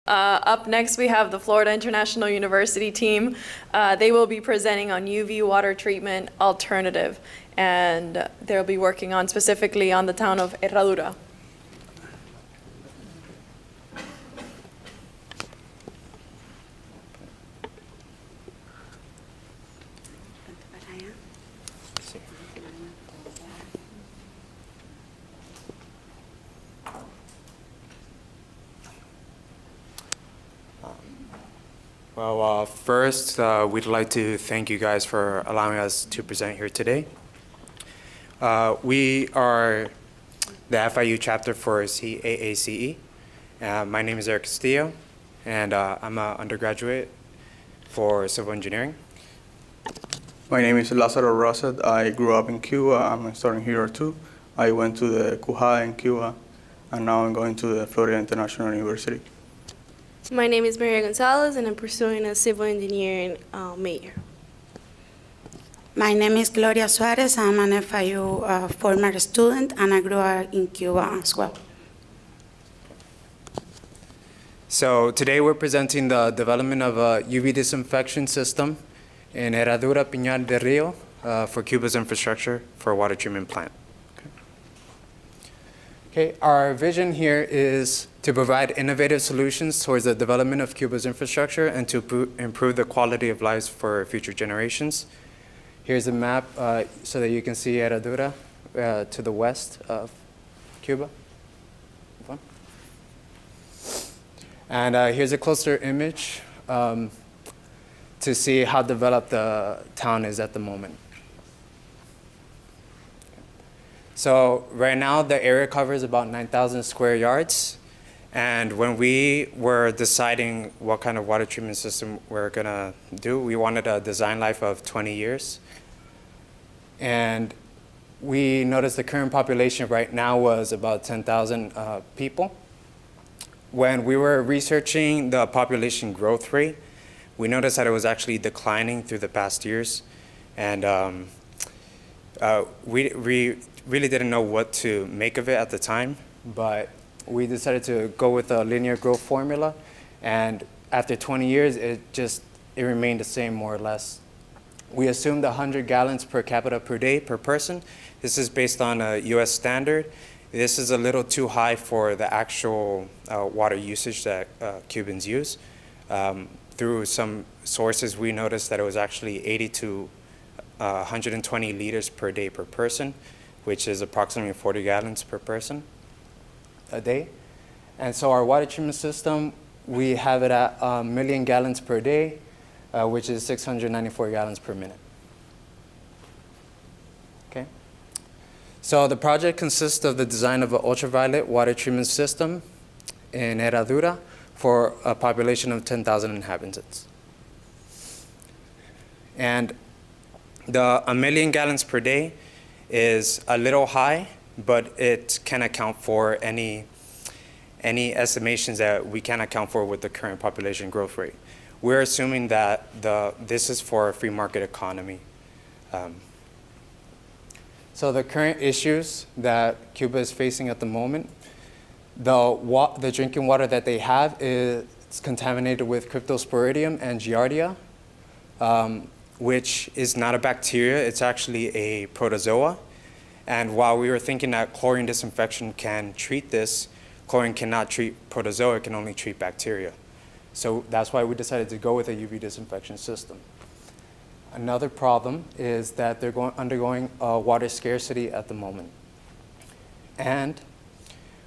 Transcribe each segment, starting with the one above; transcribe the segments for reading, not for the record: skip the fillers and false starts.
Up next, we have the Florida International University team. They will be presenting on UV water treatment alternative, and they'll be working on specifically on the town of Herradura. Well, first, we'd like to thank you guys for allowing us to present here today. We are the FIU chapter for CAACE. My name is Eric Castillo, and I'm an undergraduate for civil engineering. My name is Lázaro Rosset. I grew up in Cuba. I'm studying here too. I went to the CUBA in Cuba, and now I'm going to the Florida International University. My name is Maria Gonzalez, and I'm pursuing a civil engineering major. My name is Gloria Suarez. I'm an FIU former student, and I grew up in Cuba as well. So today we're presenting the development of a UV disinfection system in Herradura, Piñal del Rio for Cuba's infrastructure for a water treatment plant. Okay, our vision here is to provide innovative solutions towards the development of Cuba's infrastructure and to improve the quality of lives for future generations. Here's a map so that you can see Herradura to the west of Cuba. And here's a closer image to see how developed the town is at the moment. So right now, the area covers about 9,000 square yards. And when we were deciding what kind of water treatment system we're gonna do, we wanted a design life of 20 years. And we noticed the current population right now was about 10,000 people. When we were researching the population growth rate, we noticed that it was actually declining through the past years. And we really didn't know what to make of it at the time, but we decided to go with a linear growth formula. And after 20 years, it remained the same more or less. We assumed 100 gallons per capita per day per person. This is based on a US standard. This is a little too high for the actual water usage that Cubans use. Through some sources, we noticed that it was actually 80 to 120 liters per day per person, which is approximately 40 gallons per person a day. And so our water treatment system, we have it at 1 million gallons per day, which is 694 gallons per minute. Okay. So the project consists of the design of an ultraviolet water treatment system in Herradura for a population of 10,000 inhabitants. And the 1 million gallons per day is a little high, but it can account for any estimations that we can account for with the current population growth rate. We're assuming that this is for a free market economy. So the current issues that Cuba is facing at the moment, the drinking water that they have is contaminated with cryptosporidium and giardia, which is not a bacteria, it's actually a protozoa. And while we were thinking that chlorine disinfection can treat this, chlorine cannot treat protozoa, it can only treat bacteria. So that's why we decided to go with a UV disinfection system. Another problem is that they're undergoing water scarcity at the moment. And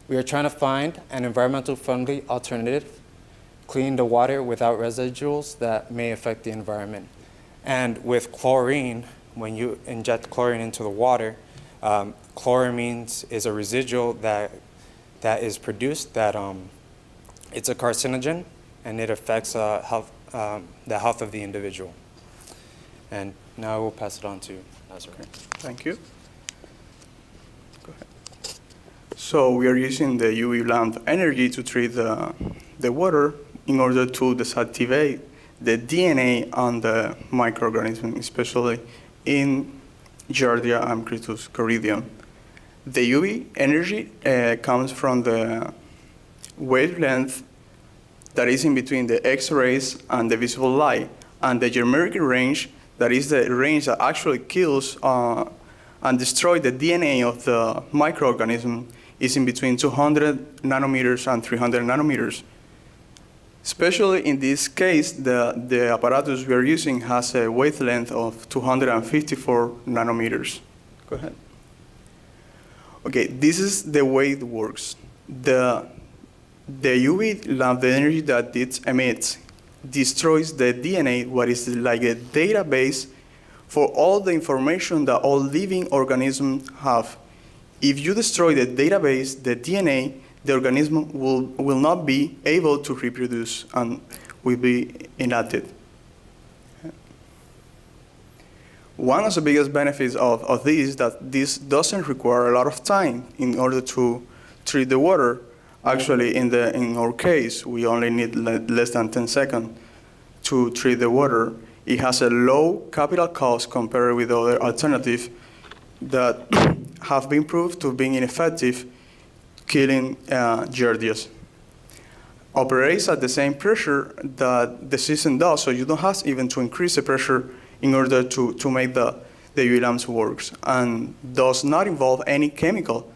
we are trying to find an environmental friendly alternative, clean the water without residuals that may affect the environment. And with chlorine, when you inject chlorine into the water, chloramine is a residual that is produced that it's a carcinogen, and it affects the health of the individual. And now I will pass it on to Nazar. Thank you. Go ahead. So we are using the UV lamp energy to treat the water in order to deactivate the DNA on the microorganism, especially in Giardia and Cryptosporidium. The UV energy comes from the wavelength that is in between the X-rays and the visible light, and the germeric range, that is the range that actually kills and destroys the DNA of the microorganism, is in between 200 nanometers and 300 nanometers. Especially in this case, the apparatus we are using has a wavelength of 254 nanometers. Go ahead. Okay, this is the way it works. The UV lamp, the energy that it emits, destroys the DNA, what is like a database for all the information that all living organisms have. If you destroy the database, the DNA, the organism will not be able to reproduce and will be inactive. One of the biggest benefits of this is that this doesn't require a lot of time in order to treat the water. Actually, in our case, we only need less than 10 seconds to treat the water. It has a low capital cost compared with other alternatives that have been proved to be ineffective, killing Giardias. Operates at the same pressure that the system does, so you don't have even to increase the pressure in order to make the UV lamps work, and does not involve any chemical.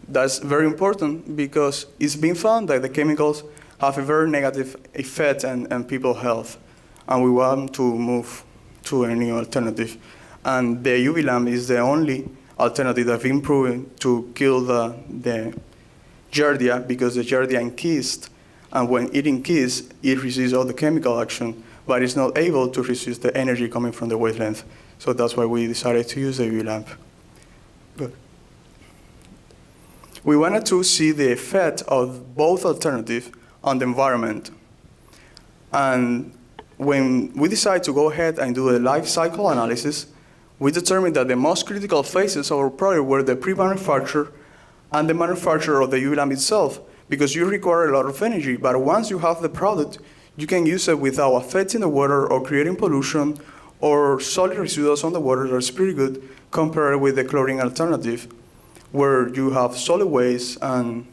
That's very important because it's been found that the chemicals have a very negative effect on people's health, and we want to move to a new alternative. And the UV lamp is the only alternative that has been proven to kill the Giardia, because the Giardia enkissed, and when it enkissed, it receives all the chemical action, but it's not able to resist the energy coming from the wavelength. So that's why we decided to use the UV lamp. Good. We wanted to see the effect of both alternatives on the environment. And when we decided to go ahead and do a life cycle analysis, we determined that the most critical phases of our product were the pre-manufacture and the manufacture of the UV lamp itself, because you require a lot of energy. But once you have the product, you can use it without affecting the water or creating pollution or solid residuals on the water. That's pretty good compared with the chlorine alternative, where you have solid waste and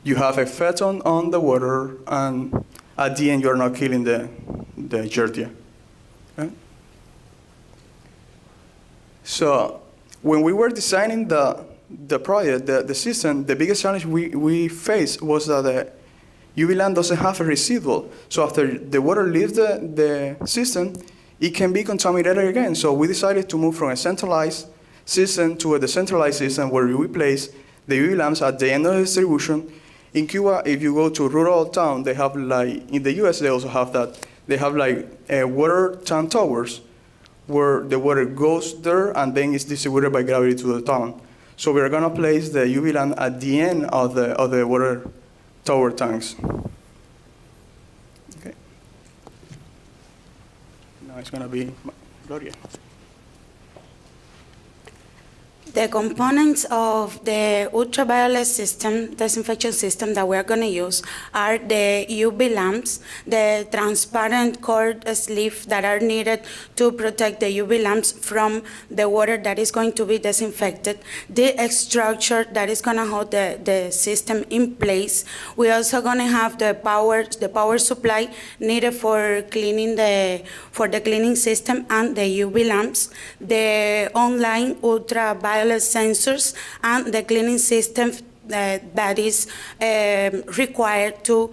you have effect on the water, and at the end you're not killing the Giardia. Okay? So when we were designing the project, the system, the biggest challenge we faced was that the UV lamp doesn't have a residual. So after the water leaves the system, it can be contaminated again. So we decided to move from a centralized system to a decentralized system where we place the UV lamps at the end of the distribution. In Cuba, if you go to rural town, they have like, in the US they also have that, they have like water tank towers where the water goes there and then it's distributed by gravity to the town. So we're gonna place the UV lamp at the end of the water tower tanks. Okay. Now it's gonna be Gloria. The components of the ultraviolet system, disinfection system that we're going to use are the UV lamps, the transparent cord sleeve that are needed to protect the UV lamps from the water that is going to be disinfected, the structure that is going to hold the system in place. We're also going to have the power supply needed for cleaning the cleaning system and the UV lamps, the online ultraviolet sensors, and the cleaning system that is required to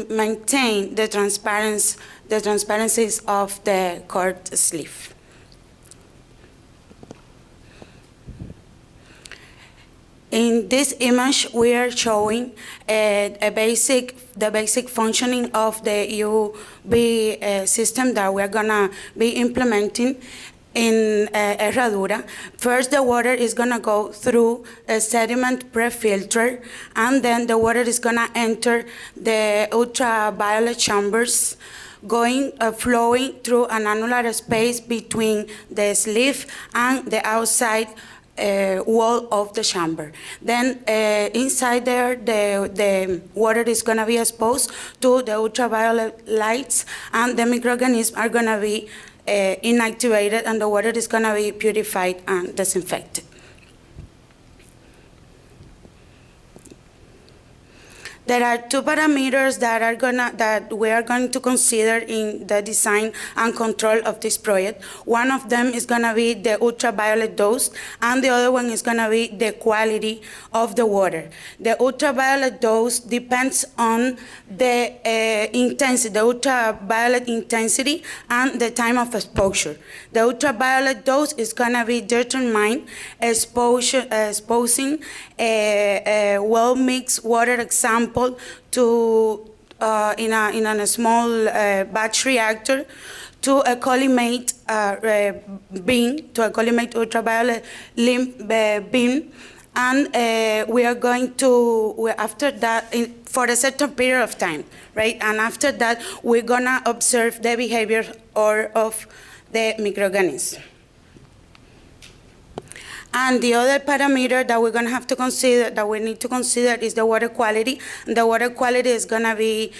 maintain the transparencies of the cord sleeve. In this image, we are showing the basic functioning of the UV system that we're gonna be implementing in Herradura. First, the water is gonna go through a sediment pre-filter, and then the water is gonna enter the ultraviolet chambers, flowing through an annular space between the sleeve and the outside wall of the chamber. Then inside there, the water is going to be exposed to the ultraviolet lights, and the microorganisms are going to be inactivated, and the water is going to be purified and disinfected. There are two parameters that we are going to consider in the design and control of this project. One of them is gonna be the ultraviolet dose, and the other one is gonna be the quality of the water. The ultraviolet dose depends on the intensity, the ultraviolet intensity and the time of exposure. The ultraviolet dose is gonna be determined exposing a well-mixed water example to in a small batch reactor to a collimate beam, to a collimate ultraviolet beam, and we are going to, after that, for a certain period of time, right? And after that, we're gonna observe the behavior of the microorganism. And the other parameter that we're gonna have to consider, that we need to consider, is the water quality. And the water quality is gonna be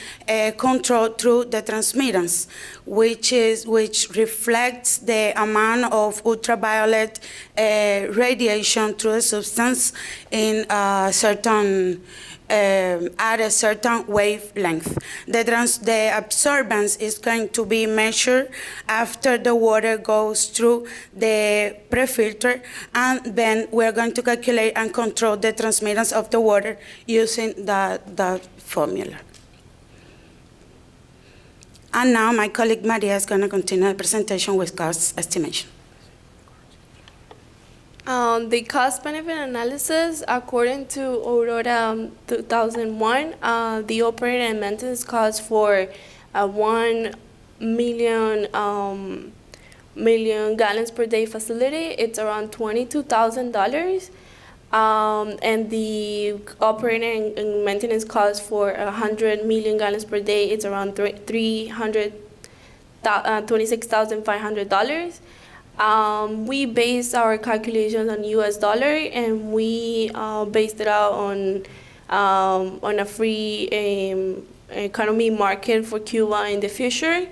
controlled through the transmittance, which reflects the amount of ultraviolet radiation through the substance in a certain at a certain wavelength. The absorbance is going to be measured after the water goes through the pre-filter, and then we're going to calculate and control the transmittance of the water using the formula. And now my colleague Maria is going to continue the presentation with cost estimation. The cost-benefit analysis, according to Aurora 2001, the operating and maintenance cost for a 1 million gallons per day facility, it's around $22,000. And the operating and maintenance cost for 100 million gallons per day, it's around $26,500. We based our calculations on US dollar, and we based it out on a free economy market for Cuba in the future,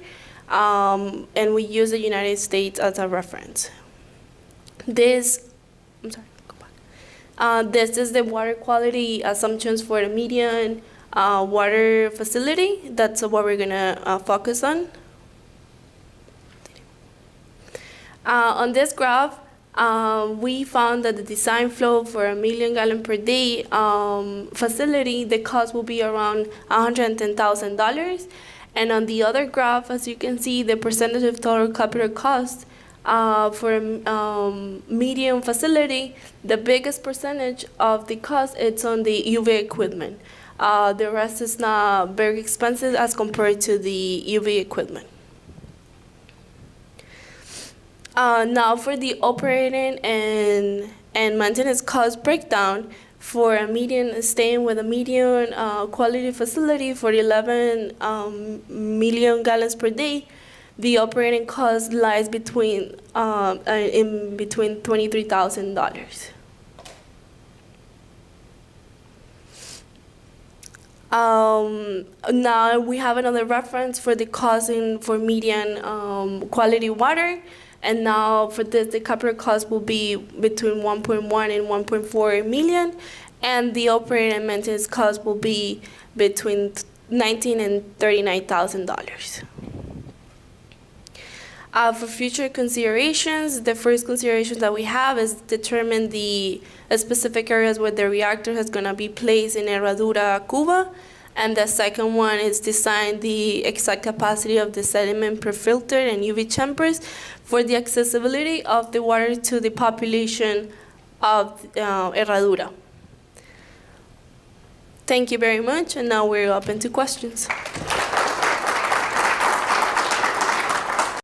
and we use the United States as a reference. This is the water quality assumptions for the median water facility. That's what we're gonna focus on. On this graph, we found that the design flow for a 1 million gallon per day facility, the cost will be around $110,000. And on the other graph, as you can see, the percentage of total capital cost for a medium facility, the biggest percentage of the cost, it's on the UV equipment. The rest is not very expensive as compared to the UV equipment. Now for the operating and maintenance cost breakdown for a median, staying with a median quality facility for 11 million gallons per day, the operating cost lies between $23,000. Now we have another reference for the cost for median quality water. And now for this, the capital cost will be between 1.1 and 1.4 million, and the operating and maintenance cost will be between $19,000 and $39,000. For future considerations, the first consideration that we have is determine the specific areas where the reactor is going to be placed in Herradura, Cuba. And the second one is design the exact capacity of the sediment per filter and UV chambers for the accessibility of the water to the population of Herradura. Thank you very much, and now we're open to questions.